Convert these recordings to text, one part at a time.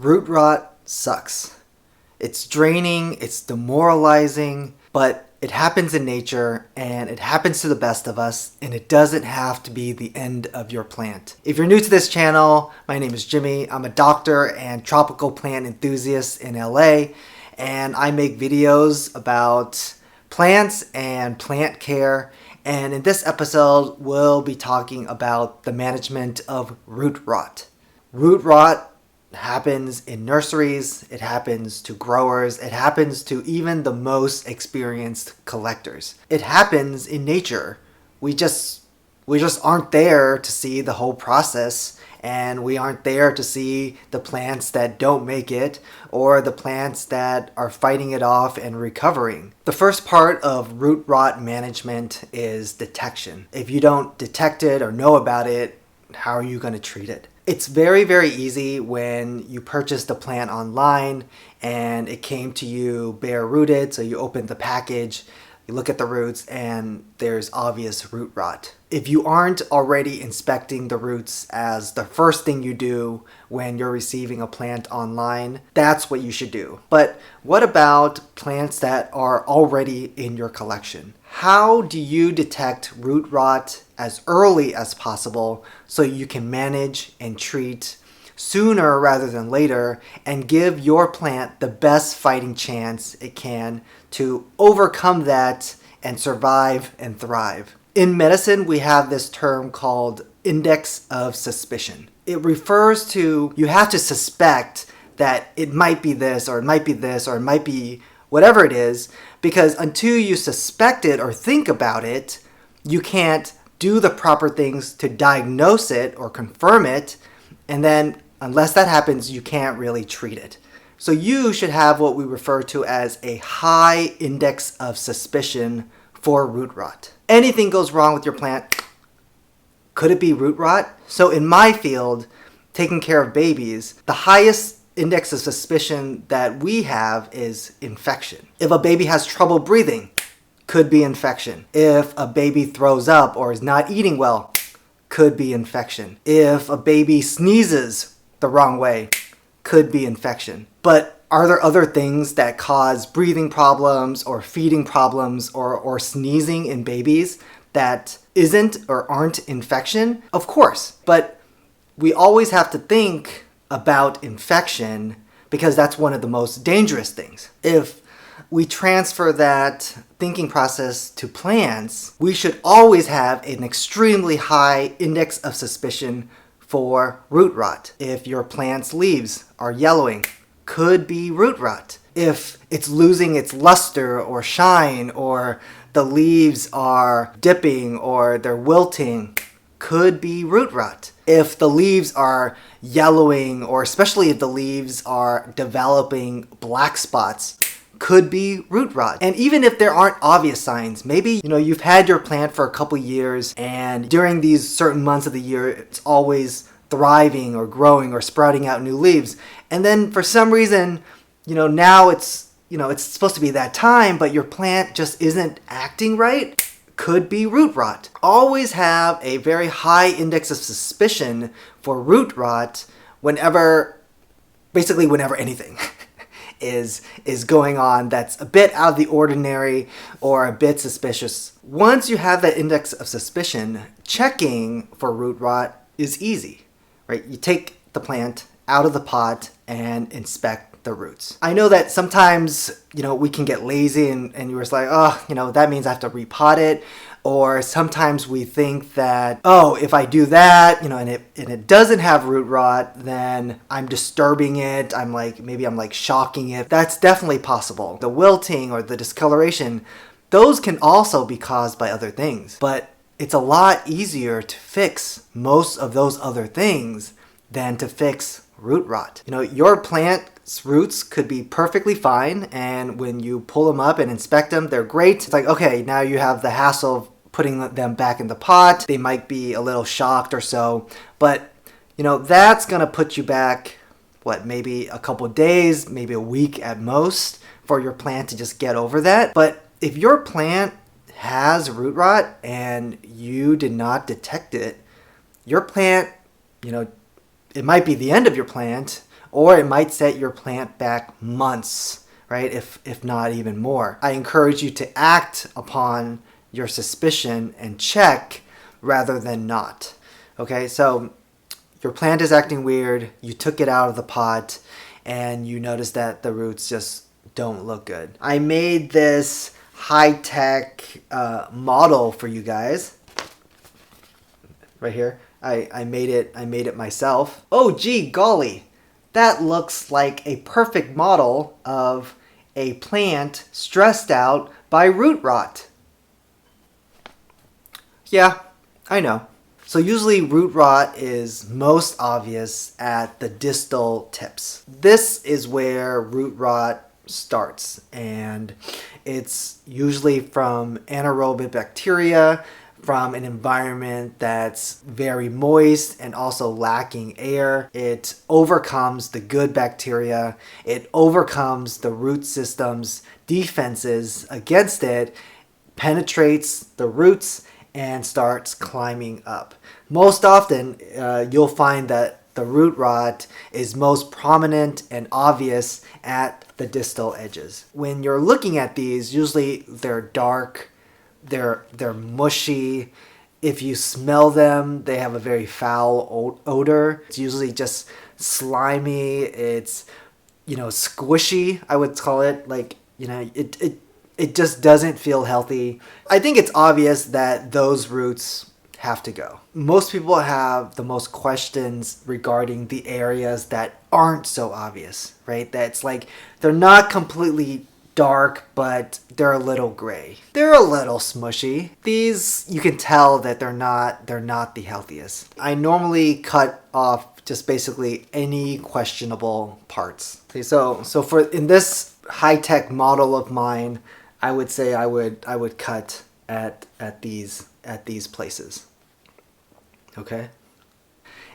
Root rot sucks. It's draining, it's demoralizing, but it happens in nature and it happens to the best of us, and it doesn't have to be the end of your plant. If you're new to this channel, my name is Jimmy. I'm a doctor and tropical plant enthusiast in LA, and I make videos about plants and plant care. And in this episode, we'll be talking about the management of root rot. Root rot happens in nurseries, it happens to growers, it happens to even the most experienced collectors. It happens in nature. We just aren't there to see the whole process, and we aren't there to see the plants that don't make it or the plants that are fighting it off and recovering. The first part of root rot management is detection. If you don't detect it or know about it, how are you going to treat it? It's very, very easy when you purchased the plant online and it came to you bare rooted. So you open the package, you look at the roots, and there's obvious root rot. If you aren't already inspecting the roots as the first thing you do when you're receiving a plant online, that's what you should do. But what about plants that are already in your collection? How do you detect root rot as early as possible so you can manage and treat sooner rather than later and give your plant the best fighting chance it can to overcome that and survive and thrive? In medicine, we have this term called index of suspicion. It refers to, you have to suspect that it might be this, or it might be this, or it might be whatever it is, because until you suspect it or think about it, you can't do the proper things to diagnose it or confirm it, and then unless that happens, you can't really treat it. So you should have what we refer to as a high index of suspicion for root rot. Anything goes wrong with your plant, could it be root rot? So in my field, taking care of babies, the highest index of suspicion that we have is infection. If a baby has trouble breathing, could be infection. If a baby throws up or is not eating well, could be infection. If a baby sneezes the wrong way, could be infection. But are there other things that cause breathing problems or feeding problems or sneezing in babies that isn't or aren't infection? Of course, but we always have to think about infection because that's one of the most dangerous things. If we transfer that thinking process to plants, we should always have an extremely high index of suspicion for root rot. If your plant's leaves are yellowing, could be root rot. If it's losing its luster or shine, or the leaves are dipping or they're wilting, could be root rot. If the leaves are yellowing, or especially if the leaves are developing black spots, could be root rot. And even if there aren't obvious signs, maybe you've had your plant for a couple years, and during these certain months of the year it's always thriving or growing or sprouting out new leaves, and then for some reason now it's supposed to be that time, but your plant just isn't acting right, could be root rot. Always have a very high index of suspicion for root rot whenever anything is going on that's a bit out of the ordinary or a bit suspicious. Once you have that index of suspicion, checking for root rot is easy, right? You take the plant out of the pot and inspect the roots. I know that sometimes, we can get lazy and you're just like, that means I have to repot it. Or sometimes we think that, if I do that, and it doesn't have root rot, then I'm disturbing it. Maybe I'm shocking it. That's definitely possible. The wilting or the discoloration, those can also be caused by other things. But it's a lot easier to fix most of those other things than to fix root rot. Your plant's roots could be perfectly fine, and when you pull them up and inspect them, they're great. It's like, okay, now you have the hassle of putting them back in the pot. They might be a little shocked or so, but that's gonna put you back, maybe a couple days, maybe a week at most, for your plant to just get over that. But if your plant has root rot and you did not detect it, your plant, it might be the end of your plant, or it might set your plant back months, right? If not even more. I encourage you to act upon your suspicion and check rather than not. Okay, so your plant is acting weird, you took it out of the pot, and you notice that the roots just don't look good. I made this high-tech model for you guys. Right here. I made it myself. Oh gee golly, that looks like a perfect model of a plant stressed out by root rot. Yeah, I know. So usually root rot is most obvious at the distal tips. This is where root rot starts, and it's usually from anaerobic bacteria, from an environment that's very moist and also lacking air. It overcomes the good bacteria. It overcomes the root system's defenses against it, penetrates the roots, and starts climbing up. Most often, you'll find that the root rot is most prominent and obvious at the distal edges. When you're looking at these, usually they're dark, they're mushy. If you smell them, they have a very foul odor. It's usually just slimy. It's, squishy, I would call it. Like, it just doesn't feel healthy. I think it's obvious that those roots have to go. Most people have the most questions regarding the areas that aren't so obvious, right? That's like, they're not completely dark, but they're a little gray. They're a little smushy. These, you can tell that they're not the healthiest. I normally cut off just basically any questionable parts. Okay, so for in this high-tech model of mine, I would say I would cut at these places. Okay?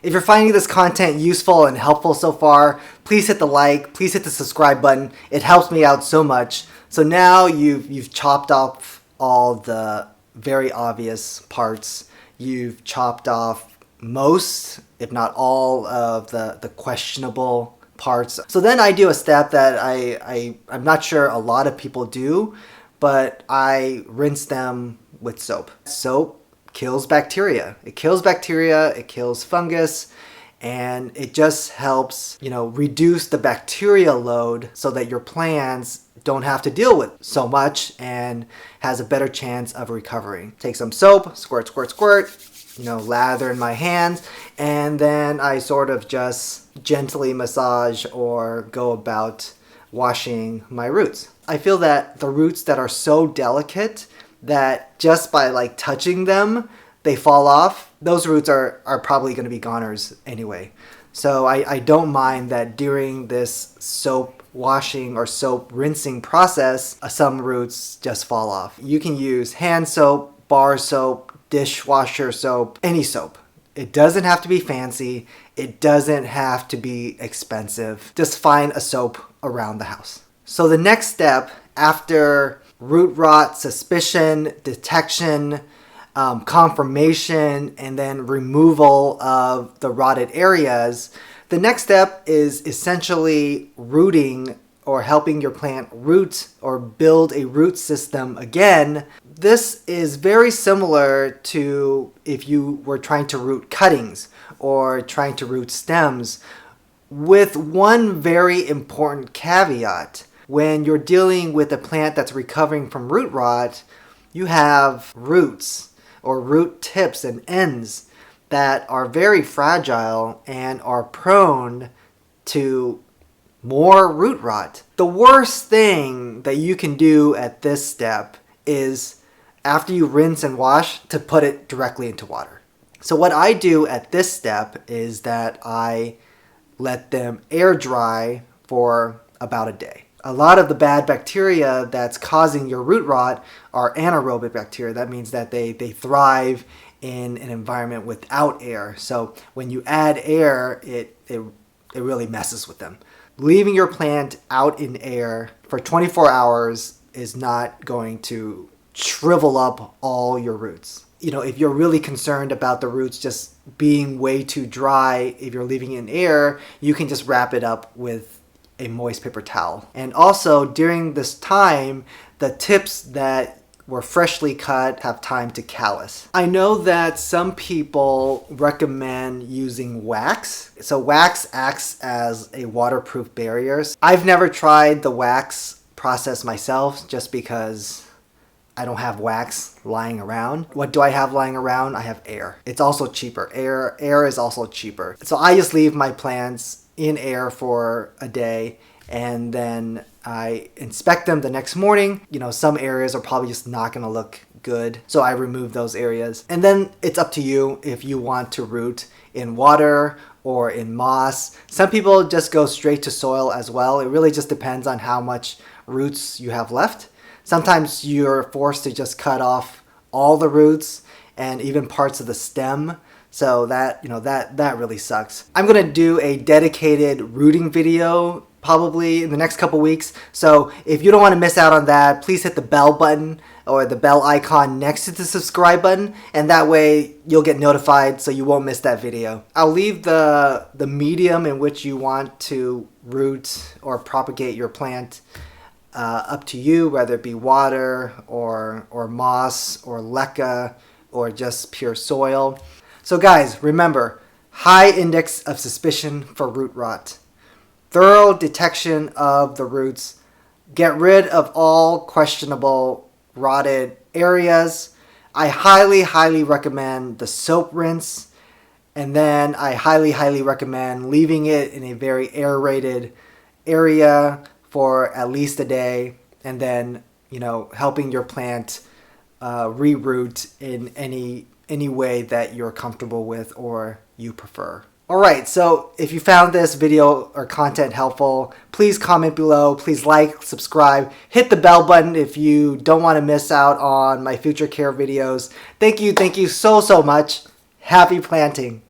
If you're finding this content useful and helpful so far, please hit the like, please hit the subscribe button. It helps me out so much. So now you've chopped off all the very obvious parts. You've chopped off most, if not all, of the questionable parts. So then I do a step that I'm not sure a lot of people do, but I rinse them with soap. Soap kills bacteria. It kills bacteria, it kills fungus, and it just helps, reduce the bacteria load so that your plants don't have to deal with so much and has a better chance of recovering. Take some soap, squirt, squirt, squirt, lather in my hands, and then I sort of just gently massage or go about washing my roots. I feel that the roots that are so delicate that just by touching them, they fall off, those roots are probably going to be goners anyway. So I don't mind that during this soap washing or soap rinsing process, some roots just fall off. You can use hand soap, bar soap, dishwasher soap, any soap. It doesn't have to be fancy. It doesn't have to be expensive. Just find a soap around the house. So the next step after root rot, suspicion, detection, confirmation, and then removal of the rotted areas, the next step is essentially rooting or helping your plant root or build a root system again. This is very similar to if you were trying to root cuttings or trying to root stems, with one very important caveat. When you're dealing with a plant that's recovering from root rot, you have roots or root tips and ends that are very fragile and are prone to more root rot. The worst thing that you can do at this step is, after you rinse and wash, to put it directly into water. So what I do at this step is that I let them air dry for about a day. A lot of the bad bacteria that's causing your root rot are anaerobic bacteria. That means that they thrive in an environment without air. So when you add air, it really messes with them. Leaving your plant out in air for 24 hours is not going to shrivel up all your roots. If you're really concerned about the roots just being way too dry, if you're leaving it in air, you can just wrap it up with a moist paper towel. And also during this time, the tips that were freshly cut have time to callus. I know that some people recommend using wax. So wax acts as a waterproof barrier. I've never tried the wax process myself just because I don't have wax lying around. What do I have lying around? I have air. It's also cheaper. Air is also cheaper. So I just leave my plants in air for a day and then I inspect them the next morning. You know, some areas are probably just not gonna look good, so I remove those areas. And then it's up to you if you want to root in water or in moss. Some people just go straight to soil as well. It really just depends on how much roots you have left. Sometimes you're forced to just cut off all the roots and even parts of the stem. So that, you know, that really sucks. I'm gonna do a dedicated rooting video probably in the next couple weeks. So if you don't want to miss out on that, please hit the bell button or the bell icon next to the subscribe button, and that way you'll get notified so you won't miss that video. I'll leave the medium in which you want to root or propagate your plant up to you, whether it be water or moss or leca or just pure soil. So guys, remember, high index of suspicion for root rot. Thorough detection of the roots. Get rid of all questionable rotted areas. I highly recommend the soap rinse. And then I highly recommend leaving it in a very aerated area for at least a day. And then, you know, helping your plant reroot in any way that you're comfortable with or you prefer. Alright, so if you found this video or content helpful, please comment below, please like, subscribe, hit the bell button if you don't want to miss out on my future care videos. Thank you so much. Happy planting!